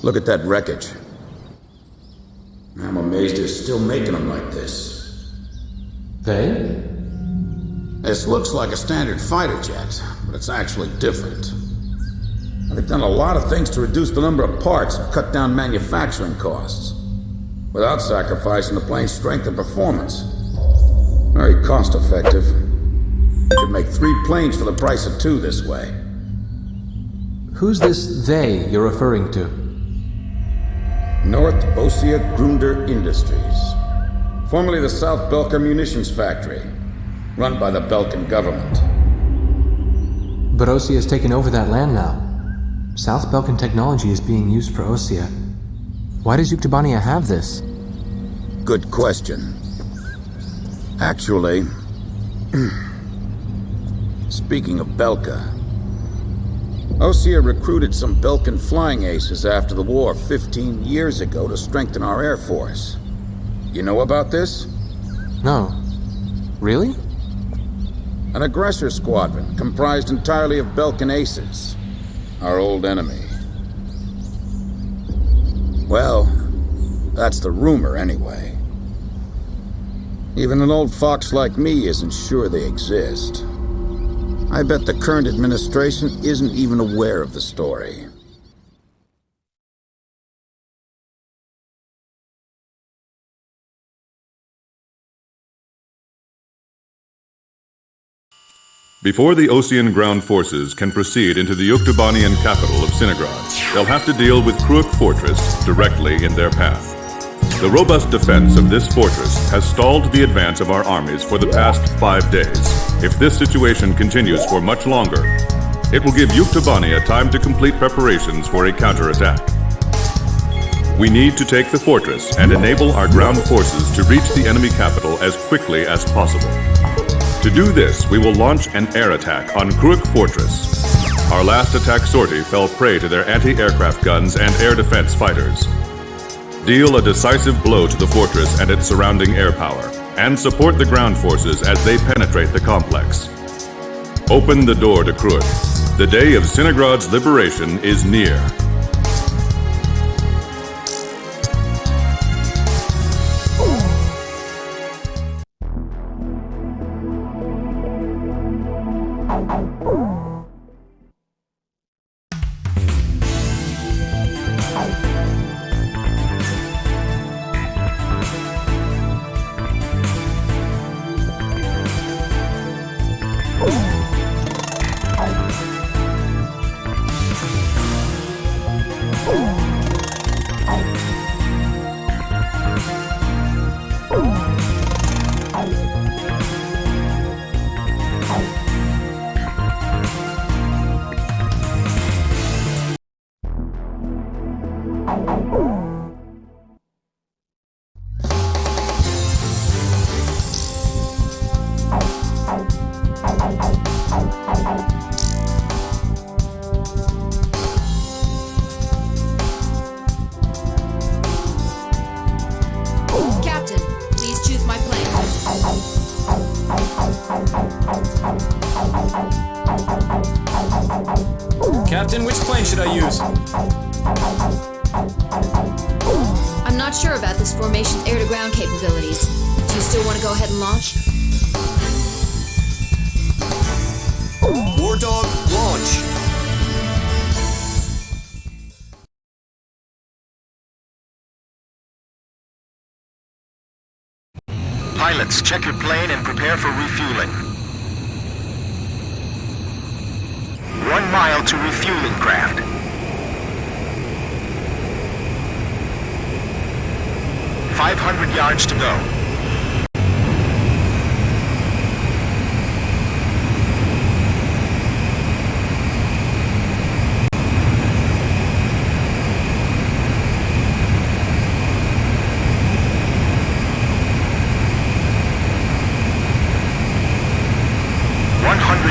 Look at that wreckage. I'm amazed they're still making them like this. They? This looks like a standard fighter jet, but it's actually different. And they've done a lot of things to reduce the number of parts and cut down manufacturing costs, without sacrificing the plane's strength and performance. Very cost-effective. You could make 3 planes for the price of 2 this way. Who's this they you're referring to? North Ossia Grunder Industries, formerly the South Belka Munitions Factory, run by the Belkan government. But Ossia has taken over that land now. South Belkan technology is being used for Ossia. Why does Yuktobania have this? Good question. Actually, speaking of Belka, Ossia recruited some Belkan flying aces after the war 15 years ago to strengthen our Air Force. You know about this? No. Really? An aggressor squadron comprised entirely of Belkan aces, our old enemy. Well, that's the rumor anyway. Even an old fox like me isn't sure they exist. I bet the current administration isn't even aware of the story. Before the Ossian ground forces can proceed into the Yuktobanian capital of Sinigrad, they'll have to deal with Kruik Fortress directly in their path. The robust defense of this fortress has stalled the advance of our armies for the past 5 days. If this situation continues for much longer, it will give Yuktobania time to complete preparations for a counterattack. We need to take the fortress and enable our ground forces to reach the enemy capital as quickly as possible. To do this, we will launch an air attack on Kruik Fortress. Our last attack sortie fell prey to their anti-aircraft guns and air defense fighters. Deal a decisive blow to the fortress and its surrounding air power, and support the ground forces as they penetrate the complex. Open the door to Kruik. The day of Sinigrad's liberation is near. Captain, which plane should I use? I'm not sure about this formation's air-to-ground capabilities. Do you still want to go ahead and launch? War Dog, launch! Pilots, check your plane and prepare for refueling. 1 mile to refueling craft. 500 yards to go.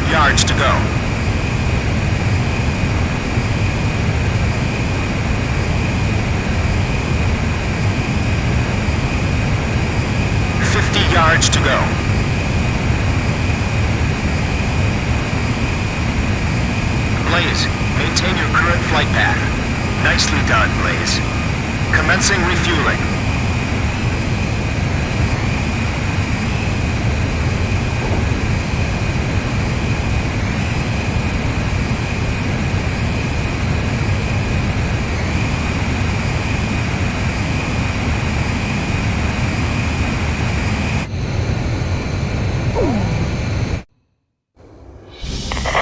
Yards to go. 50 yards to go. Blaze, maintain your current flight path. Nicely done, Blaze. Commencing refueling.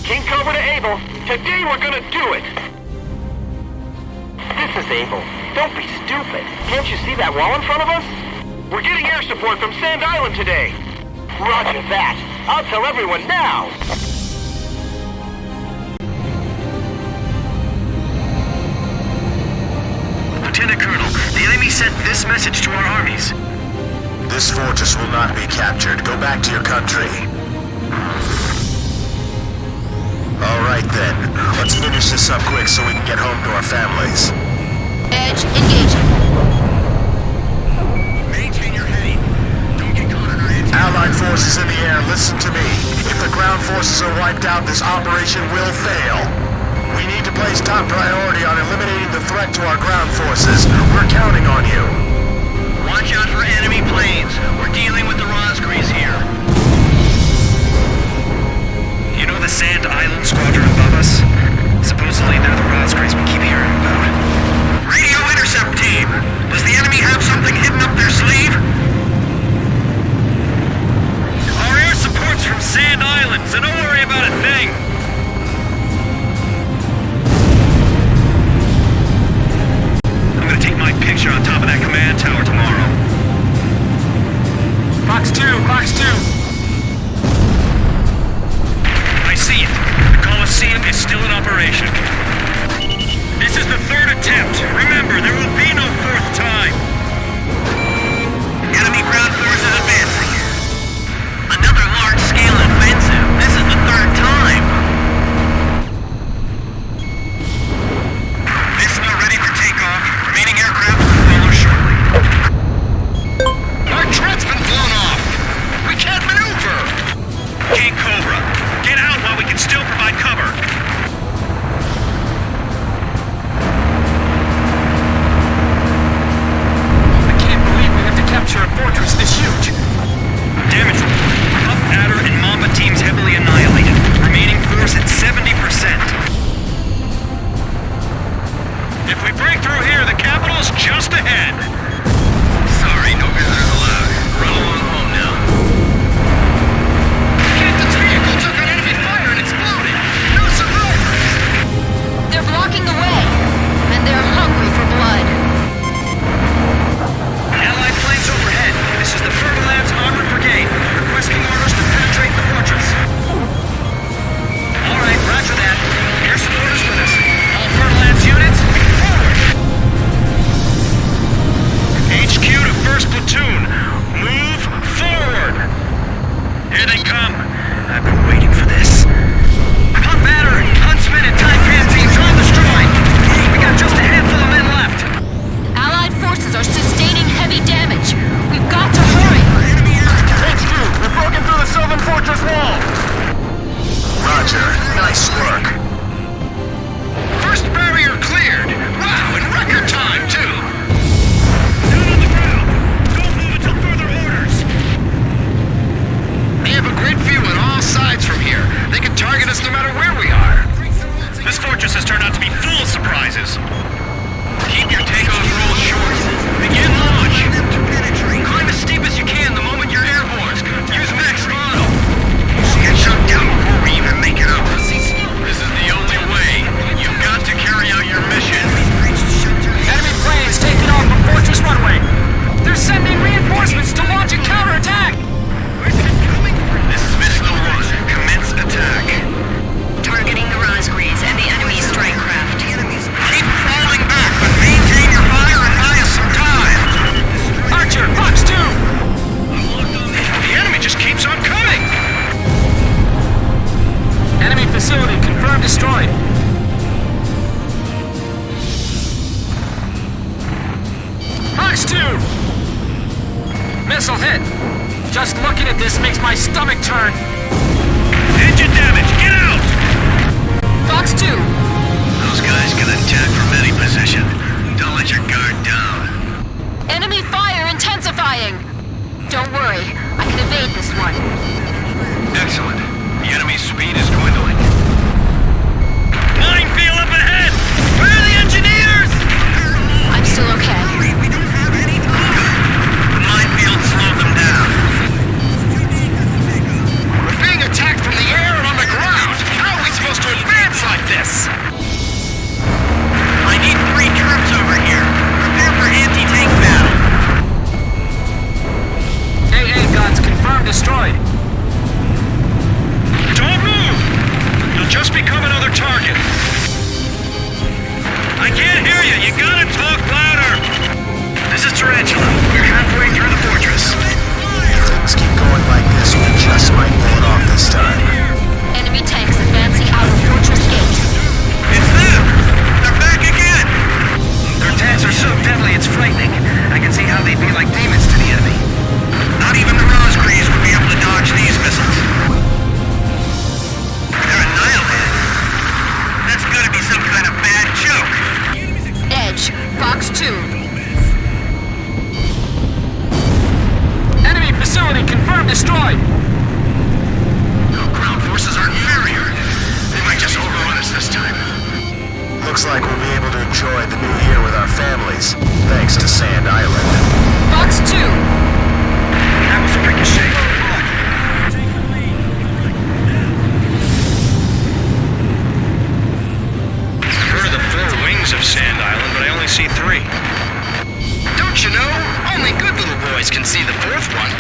King Cobra to Able. Today we're gonna do it! This is Able. Don't be stupid. Can't you see that wall in front of us? We're getting air support from Sand Island today. Roger that. I'll tell everyone now. Lieutenant Colonel, the enemy sent this message to our armies. This fortress will not be captured. Go back to your country. All right then. Let's finish this up quick so we can get home to our families. Edge, engaging. Maintain your heading. Don't get caught in our anti- Allied forces in the air, listen to me. If the ground forces are wiped out, this operation will fail. We need to place top priority on eliminating the threat to our ground forces. We're counting on you. Watch out for enemy planes. We're dealing with the Rosgrees here. You know the Sand Island Squadron above us? Supposedly they're the Rosgrees we keep hearing about. Radio intercept team! Does the enemy have something hidden up their sleeve? Our air support's from Sand Island, so don't worry about a thing! I'm gonna take my picture on top of that command tower tomorrow. Box 2, box 2. I see it. The Coliseum is still in operation. This is the third attempt. Remember, there will be no fourth time. Enemy ground forces advancing. Another large-scale offensive. This is the third time. This is not ready for takeoff. Remaining aircraft will follow shortly. Our jet's been blown off. We can't maneuver. King Cobra, get out while we can still provide cover. Capture a fortress this huge. Damage report. Puff, Adder, and Mamba teams heavily annihilated. Remaining force at 70%. If we break through here, the capital's just ahead. Sorry, no visitors allowed. Run along home now. Captain's vehicle took on enemy fire and exploded. No survivors. They're blocking the way, and they're hungry for blood. Allied planes overhead. This is the Fertilab's Armored Brigade, requesting orders to penetrate the fortress. All right, roger that. Air support is with us. All Fertilab's units, forward! HQ to 1st Platoon. Move forward! Here they come. I've been waiting for this. Pump Adder, Huntsman, and Taipan teams all destroyed. We got just a handful of men left. Allied forces are sustaining heavy damage. We've got to hurry. HQ, we've broken through the Sylvan Fortress wall. Roger. Nice work. First barrier cleared. Wow, in record time, too. Down on the ground. Don't move until further orders. They have a great view on all sides from here. They can target us no matter where we are. This fortress has turned out to be full of surprises. Keep your takeoff rolls short. Begin launch. Climb as steep as you can the moment you're airborne. Use max throttle. Get shut down before we even make it up. This is the only way. You've got to carry out your mission. Enemy planes taking off from Fortress Runway. They're sending reinforcements to launch a counterattack. This is Mission 1. Commence attack. Targeting the Rosgrees and the enemy strike craft. Keep falling back, but maintain your fire and buy us some time. Archer, box 2. The enemy just keeps on coming. Enemy facility confirmed destroyed. Box 2. Missile hit. Just looking at this makes my stomach turn. Engine damage. Get out. Box 2. Those guys can attack from any position. just become another target. I can't hear you. You gotta talk louder. This is Tarantula. We're halfway through the fortress. If things keep going like this, we just might pull it off this time. Enemy tanks advancing out of fortress gate. It's them! They're back again! Their tanks are so deadly it's frightening. I can see how they'd be like demons to the enemy. Not even the Rosgreaves would be able to dodge these missiles. They're annihilated. That's gotta be some kind of bad joke. Edge, Fox 2. Enemy facility confirmed destroyed. Ground forces are inferior. They might just overrun us this time. Looks like we'll be able to enjoy the new year with our families, thanks to Sand Island. Fox 2. That was a ricochet. I've heard of the 4 wings of Sand Island, but I only see 3. Don't you know? Only good little boys can see the 4th one.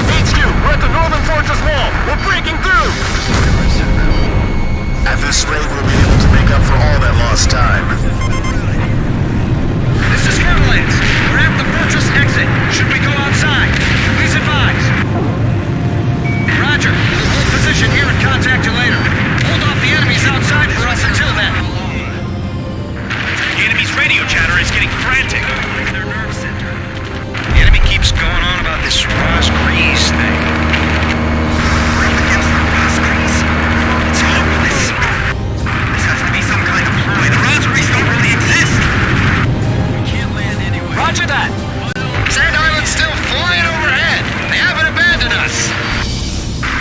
HQ, we're at the northern fortress wall. We're breaking through. At this rate, we'll be able to make up for all that lost time. This is Fertilance. We're at the fortress exit. Should we go outside? Please advise. Roger. We'll hold position here and contact you later. Hold off the enemies outside for us until then. The enemy's radio chatter is getting frantic. Their nerve center. The enemy keeps going on about this Rosgreaves thing. We're up against the Rosgreaves? It's hopeless. This has to be some kind of ploy. The Rosgreaves don't really exist. We can't land anywhere. Roger that. Sand Island's still flying overhead. They haven't abandoned us.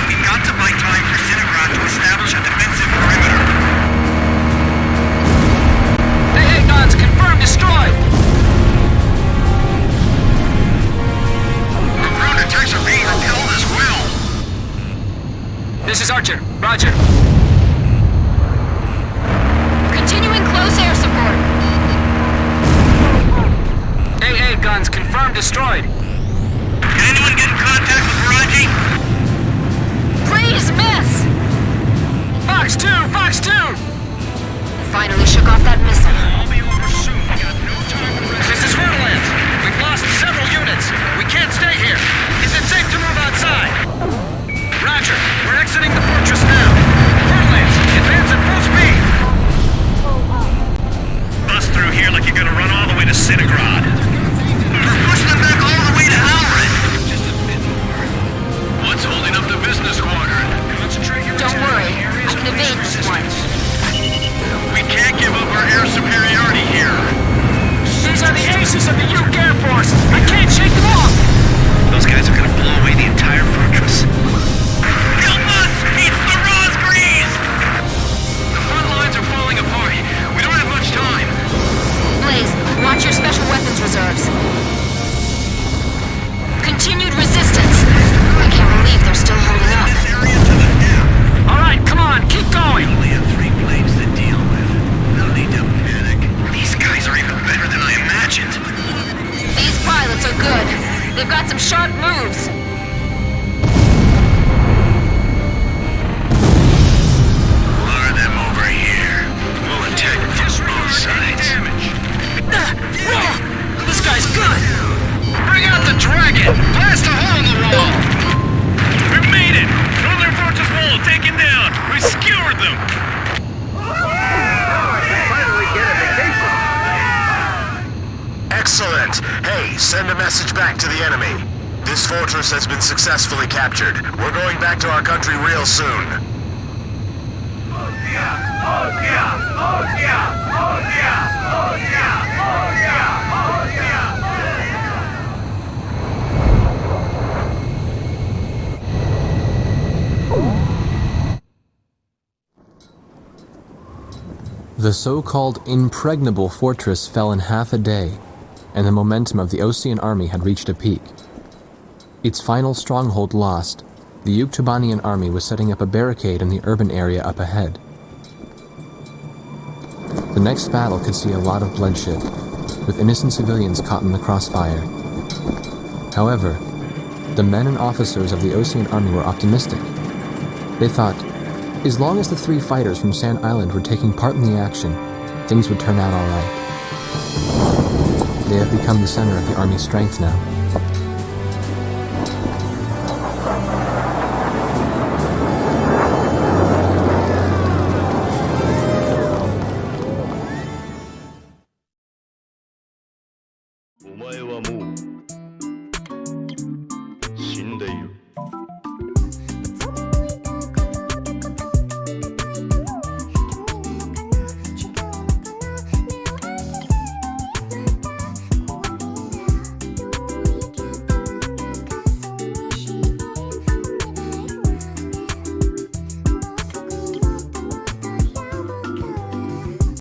We've got to buy time for Cinegrad to establish a defensive perimeter. Hey, guns confirmed destroyed. Our ground attacks are being repelled as well. This is Archer. Roger. Continuing close air support. AA guns confirmed destroyed. Can anyone get in contact with Raji? Please miss! Fox 2! Fox 2! Finally shook off that missile. I'll be over soon. We got no time to rest. This is Fertilance. We've lost several units. We can't stay here. Is it safe to move outside? Roger. We're exiting the fortress now. Fertilance, advance at full speed. Bust through here like you're gonna run all the way to Cinegrad. We're pushing them back all the way to Alred. Just a bit more. What's holding up the business squadron? Concentrate your Don't worry, I can evade this one. We can't give up our air superiority here. These are the aces of the UK Air Force. I can't shake them off. Those guys are gonna blow away the entire fortress. Help us! It's the Rosgreaves! The front lines are falling apart. We don't have much time. Blaze, watch your special weapons reserves. Continued resistance. I can't believe they're still holding up. This area to the left. All right, come on, keep going. We only have 3 planes to deal with. No need to panic. These guys are even better than I imagined. These pilots are good. They've got some sharp moves. Lure them over here. We'll attack from both sides. This guy's good. Bring out the dragon! Blast a hole in the wall! We made it! Northern Fortress wall taken down! We skewered them! Excellent! Hey, send a message back to the enemy. This fortress has been successfully captured. We're going back to our country real soon. The so-called impregnable fortress fell in half a day, and the momentum of the Osean army had reached a peak. Its final stronghold lost, the Yuktubanian army was setting up a barricade in the urban area up ahead. The next battle could see a lot of bloodshed, with innocent civilians caught in the crossfire. However, the men and officers of the Osean army were optimistic. They thought, As long as the 3 fighters from Sand Island were taking part in the action, things would turn out alright. They have become the center of the Army's strength now.